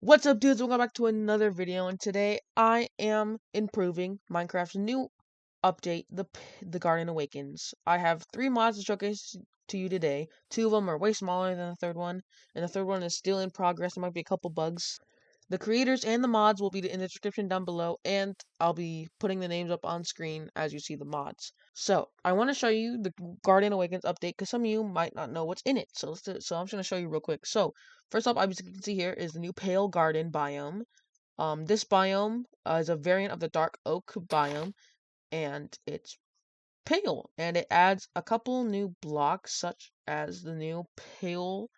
What's up, dudes? Welcome back to another video, and today I am improving Minecraft's new update, the Garden Awakens. I have 3 mods to showcase to you today. 2 of them are way smaller than the third one, and the third one is still in progress. There might be a couple bugs. The creators and the mods will be in the description down below, and I'll be putting the names up on screen as you see the mods. So, I want to show you the Garden Awakens update, because some of you might not know what's in it. So I'm just going to show you real quick. So, first off, obviously you can see here is the new Pale Garden biome. This biome is a variant of the Dark Oak biome, and it's pale, and it adds a couple new blocks, such as the new Pale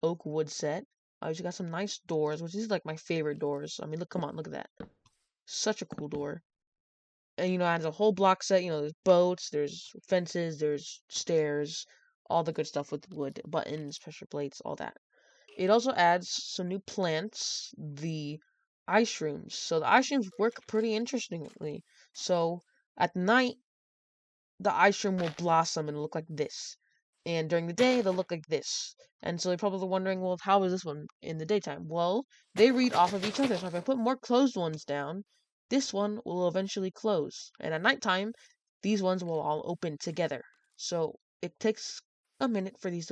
Oak wood set. I just got some nice doors, which is like my favorite doors. I mean, look, come on, look at that. Such a cool door. And, it adds a whole block set. There's boats, there's fences, there's stairs, all the good stuff with wood, buttons, pressure plates, all that. It also adds some new plants, the ice shrooms. So the ice shrooms work pretty interestingly. So at night, the ice shroom will blossom and look like this. And during the day, they'll look like this. And so you're probably wondering, well, how is this one in the daytime? Well, they read off of each other. So if I put more closed ones down, this one will eventually close. And at nighttime, these ones will all open together. So it takes a minute for these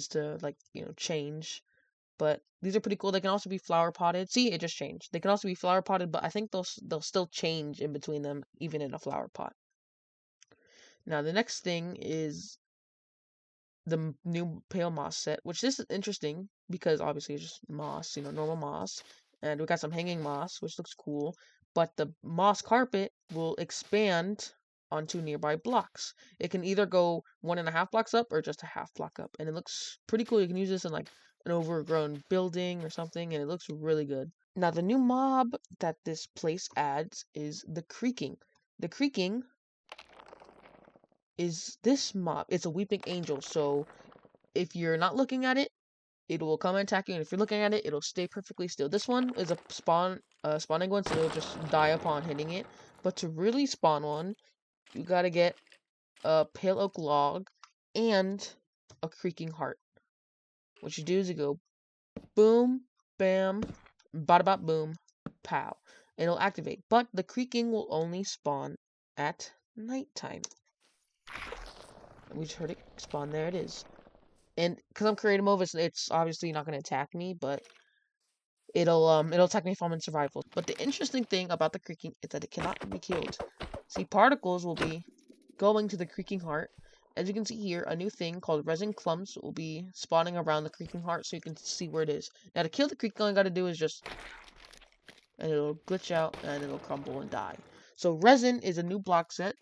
to change. But these are pretty cool. They can also be flower potted. See, it just changed. They can also be flower potted, but I think they'll still change in between them, even in a flower pot. Now, the next thing is the new pale moss set, which this is interesting because obviously it's just moss, normal moss. And we got some hanging moss, which looks cool. But the moss carpet will expand onto nearby blocks. It can either go 1.5 blocks up or just a half block up. And it looks pretty cool. You can use this in like an overgrown building or something, and it looks really good. Now, the new mob that this place adds is the Creaking. The Creaking is this mob. It's a weeping angel, so if you're not looking at it, it will come and attack you, and if you're looking at it, it'll stay perfectly still. This one is a spawning one, so it'll just die upon hitting it. But to really spawn one, you gotta get a pale oak log and a creaking heart. What you do is you go boom, bam, bada bop boom, pow. It'll activate, but the creaking will only spawn at nighttime. We just heard it spawn. There it is. And because I'm creative mode, it's obviously not going to attack me, but it'll attack me if I'm in survival. But the interesting thing about the creaking is that it cannot be killed. See, particles will be going to the creaking heart. As you can see here, a new thing called resin clumps will be spawning around the creaking heart, so you can see where it is. Now, to kill the creaking, all you got to do is and it'll glitch out, and it'll crumble and die. So resin is a new block set,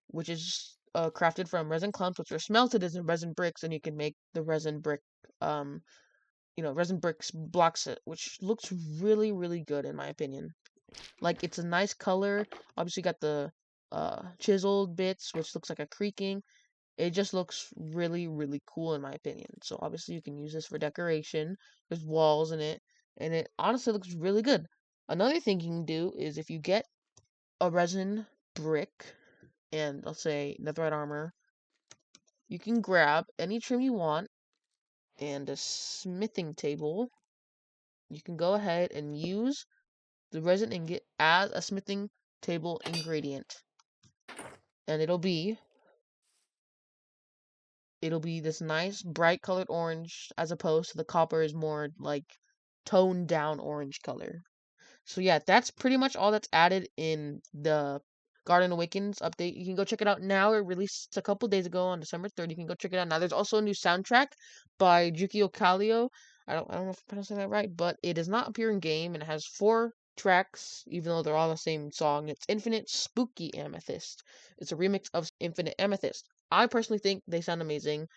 which is crafted from resin clumps, which are smelted as in resin bricks, and you can make the resin brick, resin bricks block set, which looks really, really good in my opinion. Like, it's a nice color. Obviously, you got the chiseled bits, which looks like a creaking. It just looks really, really cool in my opinion. So obviously, you can use this for decoration. There's walls in it, and it honestly looks really good. Another thing you can do is if you get a resin brick and let's say netherite armor, you can grab any trim you want and a smithing table. You can go ahead and use the resin ingot as a smithing table ingredient, and it'll be this nice bright colored orange, as opposed to the copper is more like toned down orange color. So yeah, that's pretty much all that's added in the Garden Awakens update. You can go check it out now. It released a couple days ago on December 3rd. You can go check it out now. There's also a new soundtrack by Jukio, Kallio. I don't know if I'm pronouncing that right, but it does not appear in game, and it has 4 tracks, even though they're all the same song. It's Infinite Spooky Amethyst. It's a remix of Infinite Amethyst. I personally think they sound amazing.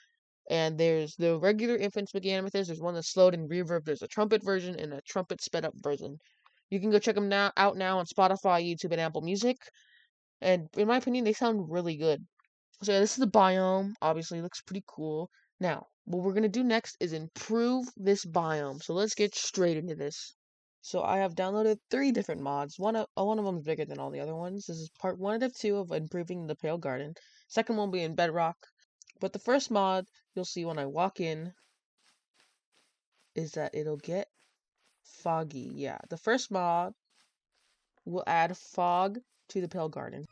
And there's the regular Infinite Spooky Amethyst. There's one that's slowed in reverb. There's a trumpet version and a trumpet sped up version. You can go check them out now on Spotify, YouTube, and Apple Music. And in my opinion, they sound really good. So yeah, this is the biome. Obviously, it looks pretty cool. Now, what we're gonna do next is improve this biome. So let's get straight into this. So I have downloaded 3 different mods. One of them is bigger than all the other ones. This is part 1 out of 2 of improving the Pale Garden. Second one will be in Bedrock. But the first mod you'll see when I walk in is that it'll get Foggy. Yeah, the first mod will add fog to the Pale Garden.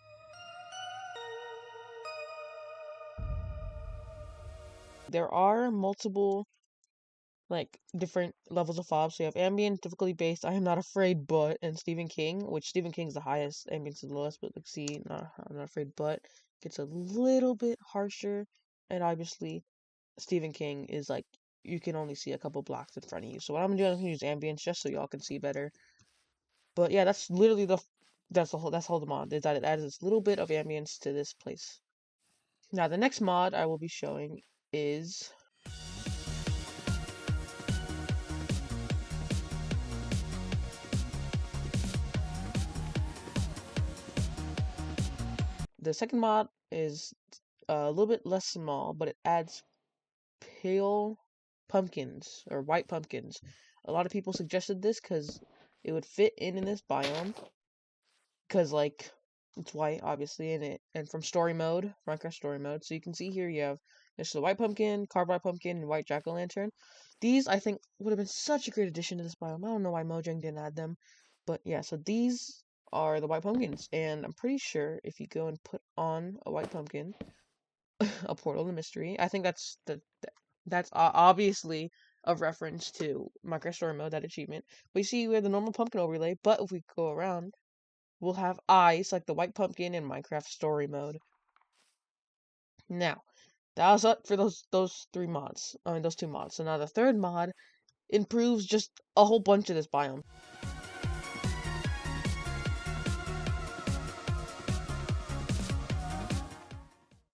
There are multiple, like, different levels of fog. So you have ambient, difficulty based, I am not afraid but, and Stephen King, which Stephen King's the highest, ambience is the lowest, but like, see, I'm not afraid but gets a little bit harsher, and obviously Stephen King is like, you can only see a couple blocks in front of you. So what I'm doing, I'm gonna use ambience just so y'all can see better. But yeah, that's literally that's all the mod is, that it adds this little bit of ambience to this place. Now the next mod I will be showing is the second mod is a little bit less small, but it adds pale pumpkins or white pumpkins. A lot of people suggested this because it would fit in this biome, because like it's white obviously in it, and from story mode, Minecraft story mode. So you can see here you have this the white pumpkin, carved white pumpkin, and white jack-o'-lantern. These I think would have been such a great addition to this biome. I don't know why Mojang didn't add them, but yeah. So these are the white pumpkins, and I'm pretty sure if you go and put on a white pumpkin, a portal to mystery. I think that's obviously a reference to Minecraft story mode, that achievement. We see we have the normal pumpkin overlay, but if we go around, we'll have eyes like the white pumpkin in Minecraft story mode. Now, that was up for those three mods. I mean, those two mods. So now the third mod improves just a whole bunch of this biome.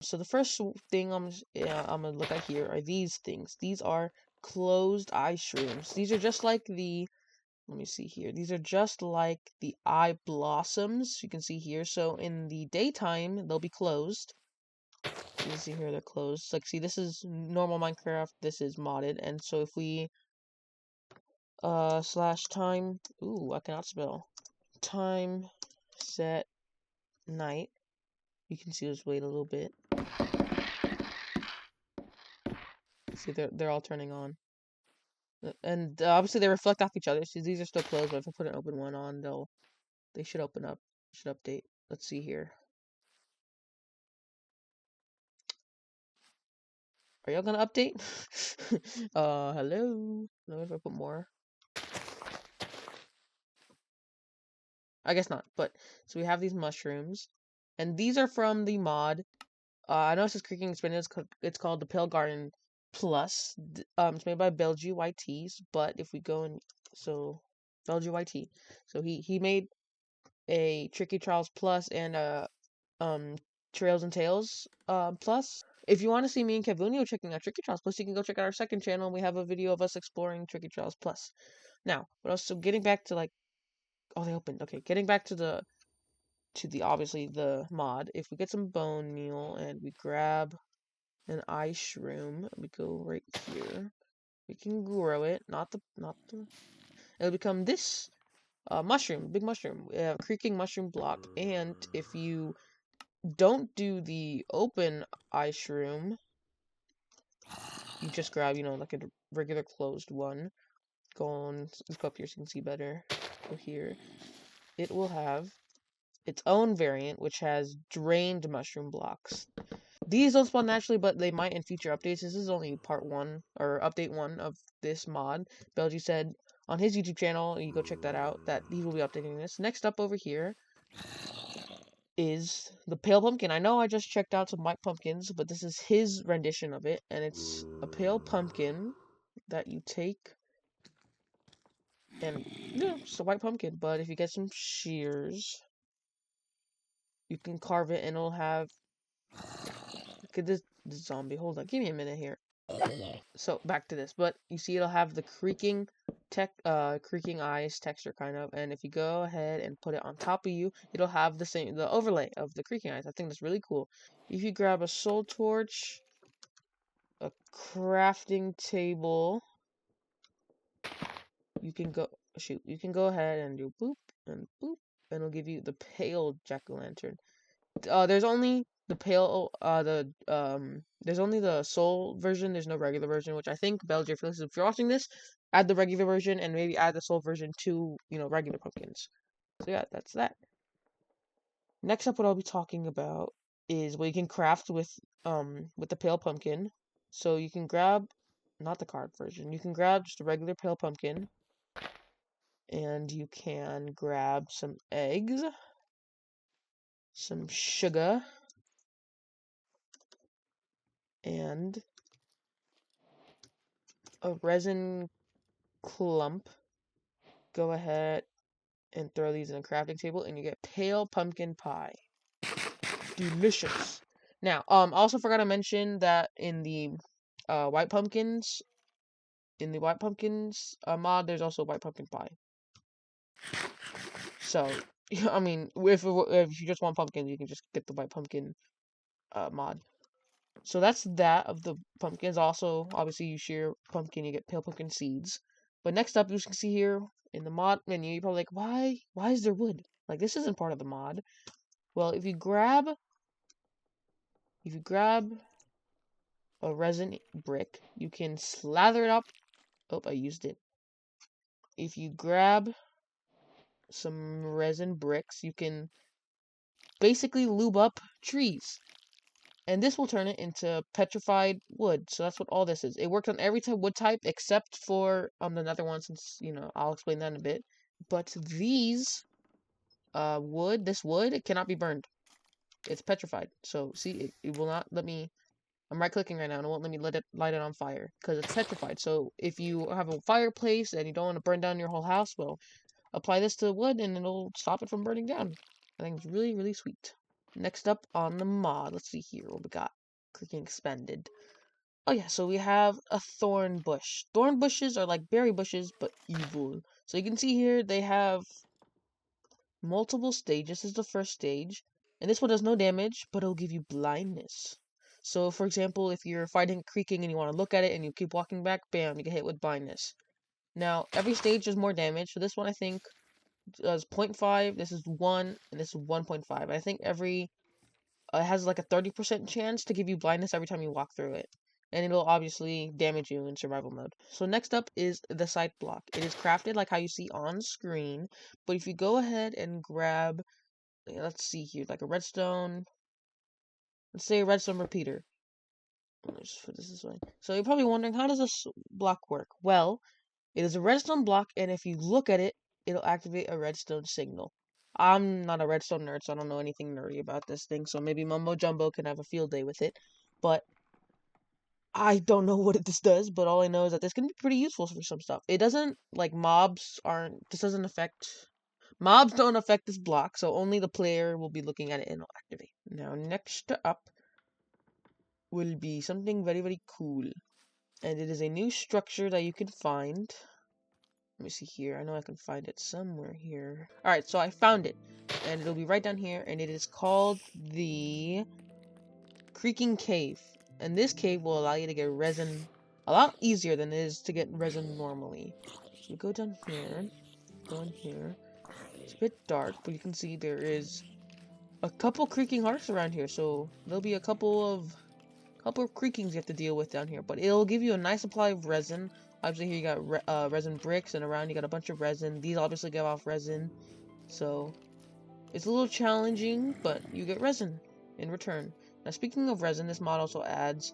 So the first thing I'm gonna look at here are these things. These are closed eye shrooms. These are just like the, let me see here. These are just like the eye blossoms you can see here. So in the daytime, they'll be closed. You can see here they're closed. Like, see, this is normal Minecraft. This is modded. And so if we slash time, ooh, I cannot spell. Time set night. You can see us wait a little bit. See, they're all turning on. And obviously they reflect off each other. So these are still closed, but if I put an open one on, they should open up. Should update. Let's see here. Are y'all gonna update? Hello. No, if I put more. I guess not. But so we have these mushrooms, and these are from the mod. I know it says Creaking Expanded. It's called the Pale Garden Plus. It's made by BelgieYT. But if we go and so BelgieYT, so he made a Tricky Trials Plus and a Trails and Tales Plus. If you want to see me and Kevunio checking out Tricky Trials Plus, you can go check out our second channel. We have a video of us exploring Tricky Trials Plus. Now, but also getting back to like, oh, they opened. Okay, getting back to the obviously the mod. If we get some bone meal and we grab an ice shroom, we go right here. We can grow it, not the. It'll become this mushroom, big mushroom. We have a creaking mushroom block, and if you don't do the open ice shroom, you just grab, like a regular closed one. Go on, let's go up here so you can see better. Go here. It will have its own variant, which has drained mushroom blocks. These don't spawn naturally, but they might in future updates. This is only part 1, or update 1 of this mod. Belgie said on his YouTube channel, you go check that out, that he will be updating this. Next up over here is the pale pumpkin. I know I just checked out some white pumpkins, but this is his rendition of it, and it's a pale pumpkin that you take, and yeah, it's a white pumpkin, but if you get some shears, you can carve it, and it'll have, look at this zombie. Hold on, give me a minute here. So back to this, but you see it'll have the creaking eyes texture kind of, and if you go ahead and put it on top of you, it'll have the overlay of the creaking eyes. I think that's really cool. If you grab a soul torch, a crafting table, you can go ahead and do boop, and it'll give you the pale jack-o'-lantern. There's only the pale, there's only the soul version. There's no regular version, which I think, Belgier, if you're watching this, add the regular version and maybe add the soul version to, regular pumpkins. So yeah, that's that. Next up, what I'll be talking about is what you can craft with the pale pumpkin. So you can grab, not the card version, you can grab just a regular pale pumpkin, and you can grab some eggs, some sugar, and a resin clump. Go ahead and throw these in a crafting table, and you get pale pumpkin pie. Delicious. Now, I also forgot to mention that in the white pumpkins, mod, there's also white pumpkin pie. So, I mean, if you just want pumpkins, you can just get the white pumpkin mod. So that's that of the pumpkins. Also, obviously, you share pumpkin, you get pale pumpkin seeds. But next up, you can see here in the mod menu, you're probably like, why is there wood? Like, this isn't part of the mod. Well, if you grab a resin brick, you can slather it up. Oh, I used it. If you grab some resin bricks, you can basically lube up trees. And this will turn it into petrified wood. So that's what all this is. It works on every wood type except for the nether one, since, I'll explain that in a bit. But these this wood, it cannot be burned. It's petrified. So see, it will not let me. I'm right clicking right now and it won't let me light it on fire because it's petrified. So if you have a fireplace and you don't want to burn down your whole house, well, apply this to wood and it'll stop it from burning down. I think it's really, really sweet. Next up on the mod, let's see here what we got. Creaking expanded. Oh yeah, so we have a thorn bush. Thorn bushes are like berry bushes, but evil. So you can see here they have multiple stages. This is the first stage. And this one does no damage, but it'll give you blindness. So for example, if you're fighting Creaking and you want to look at it and you keep walking back, bam, you get hit with blindness. Now, every stage does more damage. So this one, I think, does 0.5, this is 1, and this is 1.5. I think every it has like a 30% chance to give you blindness every time you walk through it. And it'll obviously damage you in survival mode. So next up is the sight block. It is crafted like how you see on screen. But if you go ahead and grab, let's see here, like a redstone. Let's say a redstone repeater. Let's put this way. So you're probably wondering, how does this block work? Well, it is a redstone block, and if you look at it, it'll activate a redstone signal. I'm not a redstone nerd, so I don't know anything nerdy about this thing, so maybe Mumbo Jumbo can have a field day with it. But I don't know what this does, but all I know is that this can be pretty useful for some stuff. It doesn't, like, mobs don't affect this block, so only the player will be looking at it and it'll activate. Now, next up will be something very, very cool. And it is a new structure that you can find. Let me see here. I know I can find it somewhere here. Alright, so I found it. And it'll be right down here. And it is called the Creaking Cave. And this cave will allow you to get resin a lot easier than it is to get resin normally. So we go down here. Go in here. It's a bit dark, but you can see there is a couple creaking hearts around here. So there'll be a couple of creakings you have to deal with down here. But it'll give you a nice supply of resin. Obviously here you got resin bricks, and around you got a bunch of resin. These obviously give off resin. So it's a little challenging, but you get resin in return. Now speaking of resin, this mod also adds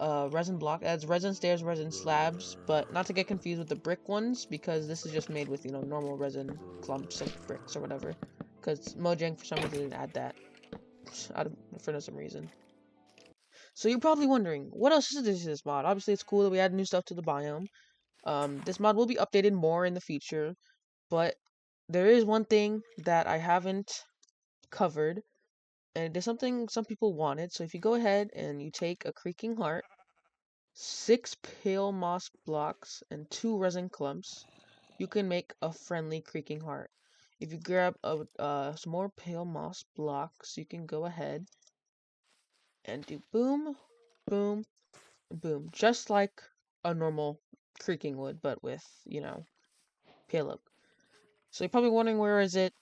resin block, adds resin stairs, resin slabs, but not to get confused with the brick ones, because this is just made with, normal resin clumps of bricks or whatever. Because Mojang for some reason didn't add that. For some reason. So you're probably wondering, what else is this mod? Obviously, it's cool that we add new stuff to the biome. This mod will be updated more in the future, but there is one thing that I haven't covered, and it is something some people wanted. So if you go ahead and you take a creaking heart, 6 pale moss blocks, and 2 resin clumps, you can make a friendly creaking heart. If you grab some more pale moss blocks, you can go ahead and do boom, boom, boom, just like a normal creaking would, but with, pale oak. So you're probably wondering, where is it?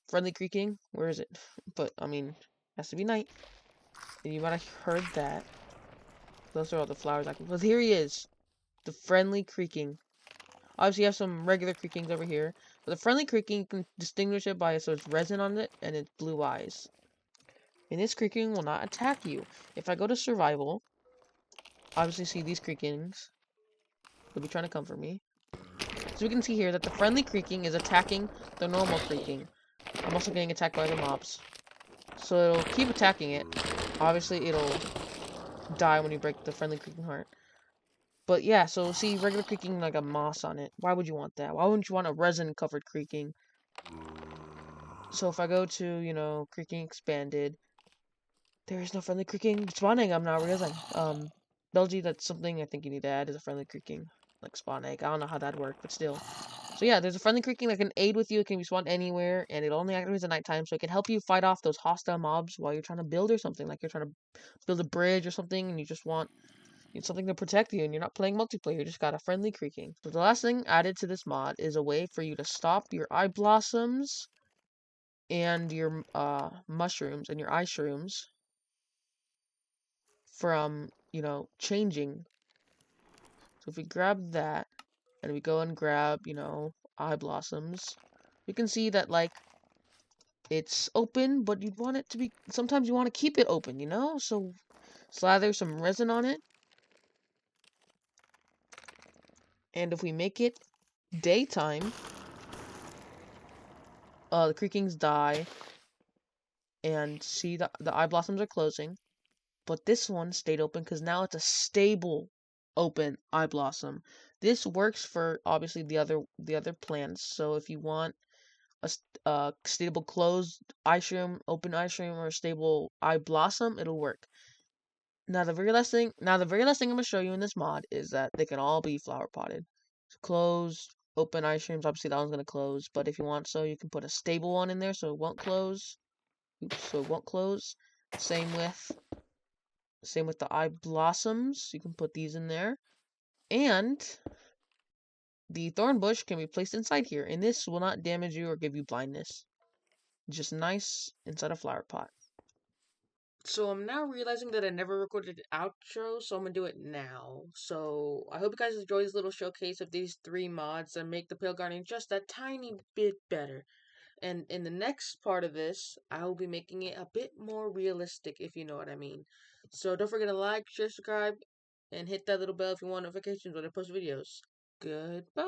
Friendly creaking? Where is it? But, I mean, it has to be night. And you might have heard that. Those are all the flowers I can... Well, here he is. The friendly creaking. Obviously, you have some regular creakings over here. But the friendly creaking, you can distinguish it by so it's resin on it and it's blue eyes. And this creaking will not attack you. If I go to survival, obviously see these creakings. They'll be trying to come for me. So we can see here that the friendly creaking is attacking the normal creaking. I'm also getting attacked by the mobs. So it'll keep attacking it. Obviously, it'll die when you break the friendly creaking heart. But yeah, so see regular creaking like a moss on it. Why would you want that? Why wouldn't you want a resin-covered creaking? So if I go to, creaking expanded, there is no friendly creaking spawn egg. I'm not realizing. Belgie, that's something I think you need to add is a friendly creaking, like spawn egg. I don't know how that'd work, but still. So yeah, there's a friendly creaking that can aid with you. It can be spawned anywhere, and it only activates at nighttime, so it can help you fight off those hostile mobs while you're trying to build or something. Like you're trying to build a bridge or something, and you just want something to protect you, and you're not playing multiplayer. You just got a friendly creaking. So the last thing added to this mod is a way for you to stop your eye blossoms and your mushrooms and your eye shrooms from changing. So if we grab that and we go and grab eye blossoms, we can see that like it's open, but you'd want it to be, sometimes you want to keep it open, so slather some resin on it, and if we make it daytime, the creakings die, and see the eye blossoms are closing, but this one stayed open because now it's a stable open eye blossom. This works for obviously the other plants. So if you want a stable closed eye shroom, open eye shroom, or a stable eye blossom, it'll work. Now the very last thing I'm gonna show you in this mod is that they can all be flower potted. So closed, open eye shrooms, obviously that one's gonna close, but if you want so you can put a stable one in there so it won't close. Oops, so it won't close. Same with the eye blossoms. You can put these in there. And the thorn bush can be placed inside here, and this will not damage you or give you blindness. Just nice inside a flower pot. So I'm now realizing that I never recorded an outro, so I'm gonna do it now. So I hope you guys enjoy this little showcase of these 3 mods that make the Pale Guardian just a tiny bit better. And in the next part of this, I will be making it a bit more realistic, if you know what I mean. So don't forget to like, share, subscribe, and hit that little bell if you want notifications when I post videos. Goodbye!